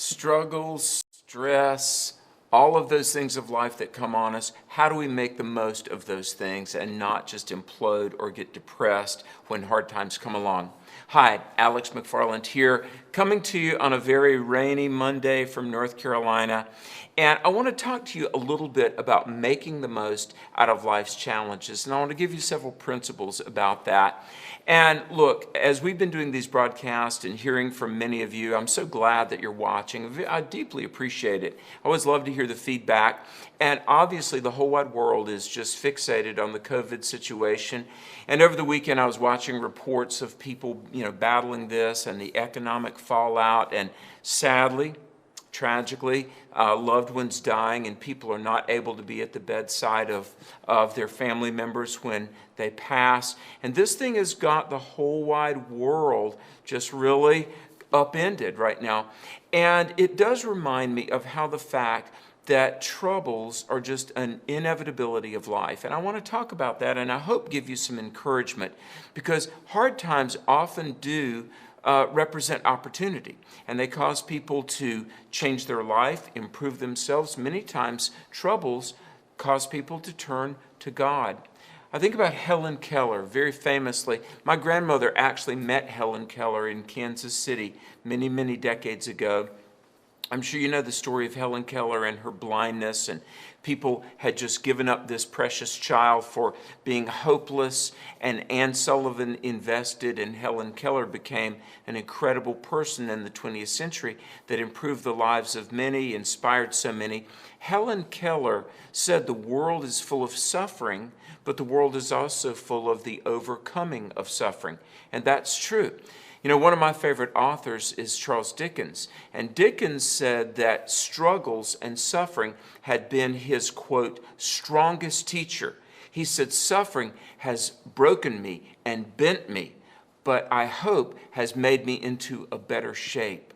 struggles, stress, all of those things of life that come on us, how do we make the most of those things and not just implode or get depressed when hard times come along? Hi, Alex McFarland here, coming to you on a very rainy Monday from North Carolina. And I want to talk to you a little bit about making the most out of life's challenges. And I want to give you several principles about that. And look, as we've been doing these broadcasts and hearing from many of you, I'm so glad that you're watching. I deeply appreciate it. I always love to hear the feedback. And obviously, the whole wide world is just fixated on the COVID situation. And over the weekend, I was watching reports of people, battling this and the economic fallout. And sadly, tragically, loved ones dying, and people are not able to be at the bedside of their family members when they pass. And this thing has got the whole wide world just really upended right now. And it does remind me of how the fact that troubles are just an inevitability of life. And I want to talk about that, and I hope give you some encouragement, because hard times often do represent opportunity, and they cause people to change their life, improve themselves. Many times, troubles cause people to turn to God. I think about Helen Keller, very famously. My grandmother actually met Helen Keller in Kansas City many, many decades ago. I'm sure you know the story of Helen Keller and her blindness, and people had just given up this precious child for being hopeless, and Anne Sullivan invested, and Helen Keller became an incredible person in the 20th century that improved the lives of many, inspired so many. Helen Keller said the world is full of suffering, but the world is also full of the overcoming of suffering, and that's true. One of my favorite authors is Charles Dickens, and Dickens said that struggles and suffering had been his, quote, strongest teacher. He said, suffering has broken me and bent me, but I hope has made me into a better shape.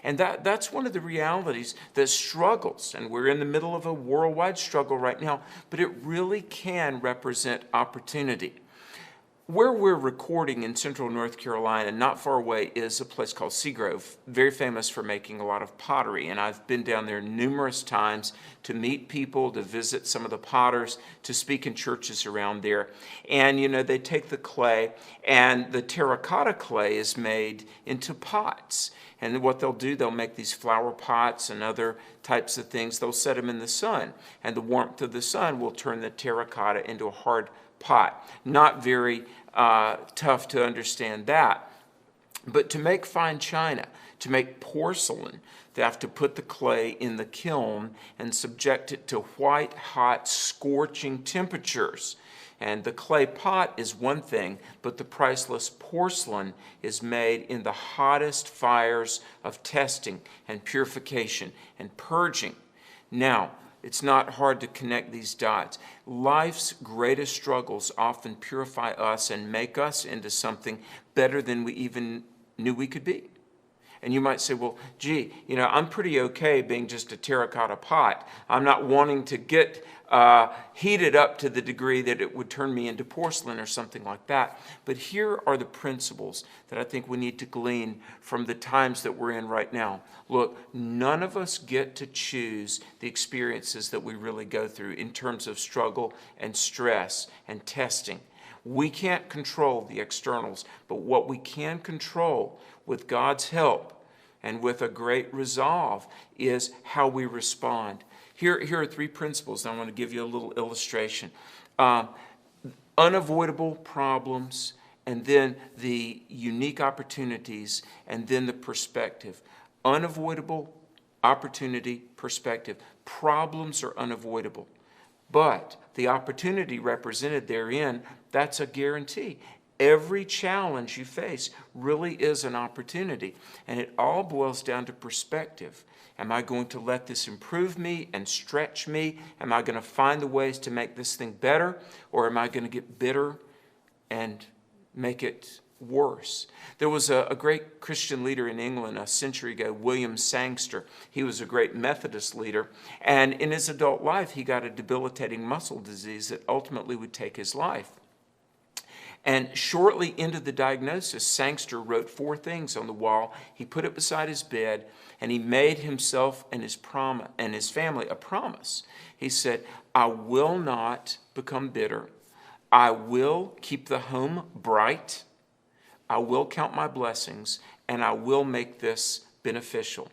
And that's one of the realities that struggles, and we're in the middle of a worldwide struggle right now, but it really can represent opportunity. Where we're recording in central North Carolina, not far away, is a place called Seagrove, very famous for making a lot of pottery. And I've been down there numerous times to meet people, to visit some of the potters, to speak in churches around there. And, they take the clay, and the terracotta clay is made into pots. And what they'll do, they'll make these flower pots and other types of things. They'll set them in the sun, and the warmth of the sun will turn the terracotta into a hard pot. Not very tough to understand that. But to make fine china, to make porcelain, they have to put the clay in the kiln and subject it to white, hot, scorching temperatures. And the clay pot is one thing, but the priceless porcelain is made in the hottest fires of testing and purification and purging. Now, it's not hard to connect these dots. Life's greatest struggles often purify us and make us into something better than we even knew we could be. And you might say, well, gee, I'm pretty okay being just a terracotta pot. I'm not wanting to get heated up to the degree that it would turn me into porcelain or something like that. But here are the principles that I think we need to glean from the times that we're in right now. Look, none of us get to choose the experiences that we really go through in terms of struggle and stress and testing. We can't control the externals, but what we can control with God's help and with a great resolve is how we respond. Here are three principles. I want to give you a little illustration. Unavoidable problems, and then the unique opportunities, and then the perspective. Unavoidable, opportunity, perspective. Problems are unavoidable, but the opportunity represented therein, that's a guarantee. Every challenge you face really is an opportunity, and it all boils down to perspective. Am I going to let this improve me and stretch me? Am I going to find the ways to make this thing better, or am I going to get bitter and make it worse? There was a great Christian leader in England a century ago, William Sangster. He was a great Methodist leader, and in his adult life, he got a debilitating muscle disease that ultimately would take his life. And shortly into the diagnosis, Sangster wrote 4 things on the wall. He put it beside his bed, and he made himself and his family a promise. He said, I will not become bitter. I will keep the home bright. I will count my blessings, and I will make this beneficial.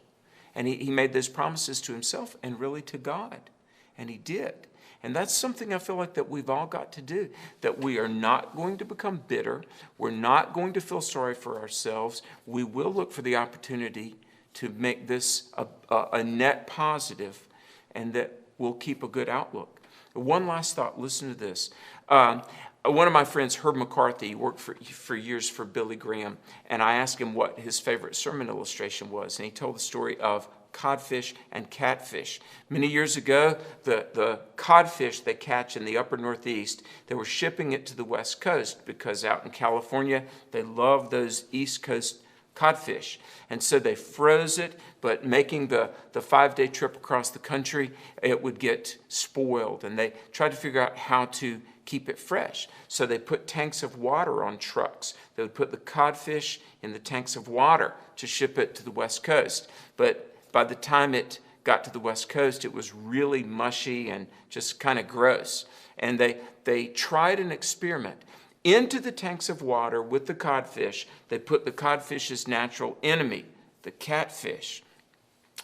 And he made those promises to himself and really to God. And he did. And that's something I feel like that we've all got to do, that we are not going to become bitter. We're not going to feel sorry for ourselves. We will look for the opportunity to make this a net positive, and that we'll keep a good outlook. One last thought, listen to this. One of my friends, Herb McCarthy, worked for years for Billy Graham, and I asked him what his favorite sermon illustration was, and he told the story of codfish and catfish. Many years ago, the codfish they catch in the upper Northeast, they were shipping it to the West Coast because out in California, they love those East Coast codfish. And so they froze it, but making the 5-day trip across the country, it would get spoiled. And they tried to figure out how to keep it fresh. So they put tanks of water on trucks. They would put the codfish in the tanks of water to ship it to the West Coast. But by the time it got to the West Coast, it was really mushy and just kind of gross. And they tried an experiment. Into the tanks of water with the codfish, they put the codfish's natural enemy, the catfish.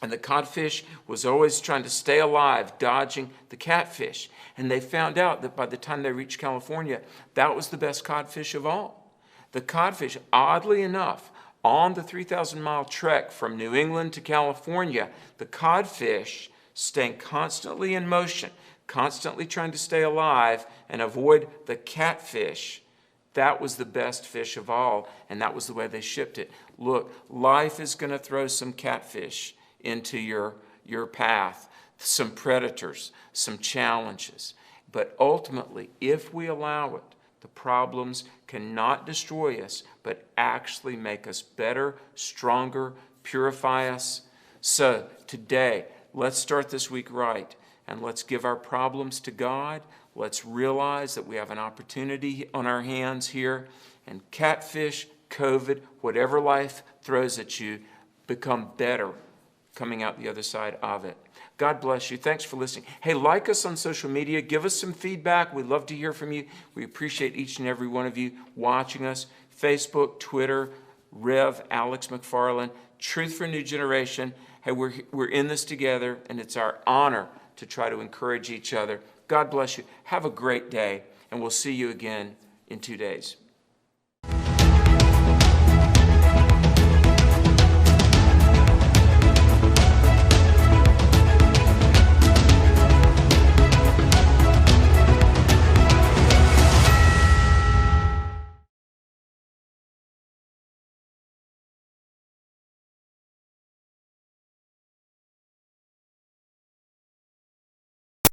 And the codfish was always trying to stay alive, dodging the catfish. And they found out that by the time they reached California, that was the best codfish of all. The codfish, oddly enough, on the 3,000-mile trek from New England to California, the codfish, staying constantly in motion, constantly trying to stay alive and avoid the catfish, that was the best fish of all, and that was the way they shipped it. Look, life is going to throw some catfish into your path, some predators, some challenges. But ultimately, if we allow it, the problems cannot destroy us, but actually make us better, stronger, purify us. So today, let's start this week right, and let's give our problems to God. Let's realize that we have an opportunity on our hands here, and catfish, COVID, whatever life throws at you, become better coming out the other side of it. God bless you. Thanks for listening. Hey, like us on social media. Give us some feedback. We'd love to hear from you. We appreciate each and every one of you watching us. Facebook, Twitter, Rev. Alex McFarland, Truth for a New Generation. Hey, we're in this together, and it's our honor to try to encourage each other. God bless you. Have a great day, and we'll see you again in 2 days.